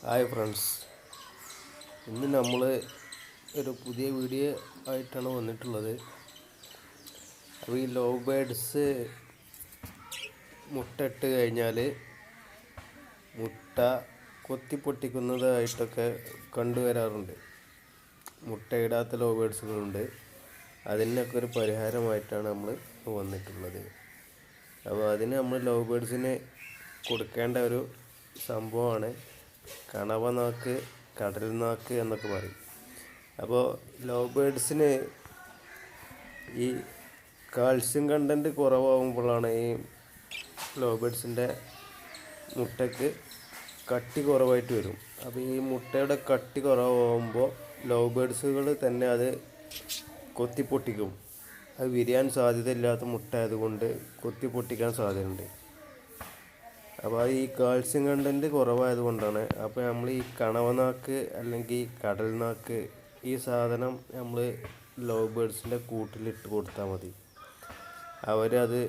Hi friends, ഇന്ന് നമ്മൾ ഒരു പുതിയ വീഡിയോ ആയിട്ടാണ് വന്നിട്ടുള്ളത്. അപ്പോൾ ഈ ലവ് ബേഡ്സ് മുട്ടയിട്ട് കഴിഞ്ഞാൽ മുട്ട കൊത്തിപ്പൊട്ടിക്കുന്നതായിട്ടൊക്കെ കണ്ടുവരാറുണ്ട്. മുട്ടയിടാത്ത ലവ് ബേഡ്സുകളുണ്ട്. അതിനൊക്കെ ഒരു പരിഹാരമായിട്ടാണ് നമ്മൾ വന്നിട്ടുള്ളത്. അപ്പോൾ അതിന് നമ്മൾ ലവ് ബേഡ്സിന് കൊടുക്കേണ്ട ഒരു സംഭവമാണ് കണവനാക്ക്, കടൽനാക്ക് എന്നൊക്കെ പറയും. അപ്പോൾ ലവ് ബേഡ്സിന് ഈ കാൽസ്യം കണ്ടൻറ്റ് കുറവാകുമ്പോഴാണ് ഈ ലവ് ബേഡ്സിൻ്റെ മുട്ടയ്ക്ക് കട്ടി കുറവായിട്ട് വരും. അപ്പോൾ ഈ മുട്ടയുടെ കട്ടി കുറവാകുമ്പോൾ ലവ് ബേഡ്സുകൾ തന്നെ അത് കൊത്തിപ്പൊട്ടിക്കും. അത് വിരിയാൻ സാധ്യതയില്ലാത്ത മുട്ട ആയതുകൊണ്ട് കൊത്തിപ്പൊട്ടിക്കാൻ സാധ്യതയുണ്ട്. അപ്പോൾ ഈ കാൽസ്യം കണ്ടൻറ്റ് കുറവായതുകൊണ്ടാണ്. അപ്പോൾ നമ്മൾ ഈ കണവനാക്ക് അല്ലെങ്കിൽ കടൽനാക്ക് ഈ സാധനം നമ്മൾ ലവ് ബേഡ്സിൻ്റെ കൂട്ടിലിട്ട് കൊടുത്താൽ മതി. അവരത്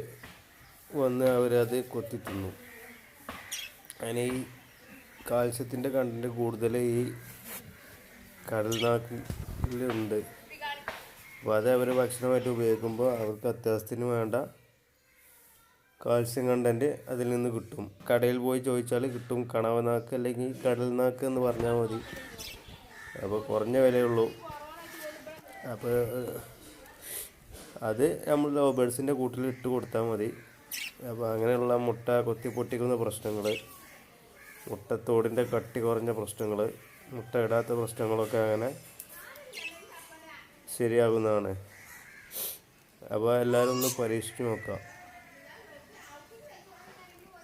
അവരത് കൊത്തി തിന്നും. അങ്ങനെ ഈ കാൽസ്യത്തിൻ്റെ കണ്ടൻറ്റ് കൂടുതൽ ഈ കടൽനാക്കിലുണ്ട്. അപ്പോൾ അത് അവർ ഭക്ഷണമായിട്ട് ഉപയോഗിക്കുമ്പോൾ അവർക്ക് അത്യാവശ്യത്തിന് വേണ്ട കാൽസ്യം കണ്ടൻറ്റ് അതിൽ നിന്ന് കിട്ടും. കടയിൽ പോയി ചോദിച്ചാൽ കിട്ടും. കണവനാക്ക് അല്ലെങ്കിൽ കടൽനാക്ക് എന്ന് പറഞ്ഞാൽ മതി. അപ്പോൾ കുറഞ്ഞ വിലയുള്ളൂ. അപ്പോൾ അത് നമ്മൾ ലവ് ബേഡ്സിൻ്റെ കൂട്ടിൽ ഇട്ട് കൊടുത്താൽ മതി. അപ്പോൾ അങ്ങനെയുള്ള മുട്ട കൊത്തിപ്പൊട്ടിക്കുന്ന പ്രശ്നങ്ങൾ, മുട്ടത്തോടിൻ്റെ കട്ടി കുറഞ്ഞ പ്രശ്നങ്ങൾ, മുട്ട ഇടാത്ത പ്രശ്നങ്ങളൊക്കെ അങ്ങനെ ശരിയാകുന്നതാണ്. അപ്പോൾ എല്ലാവരും ഒന്ന് പരീക്ഷിച്ച് നോക്കാം.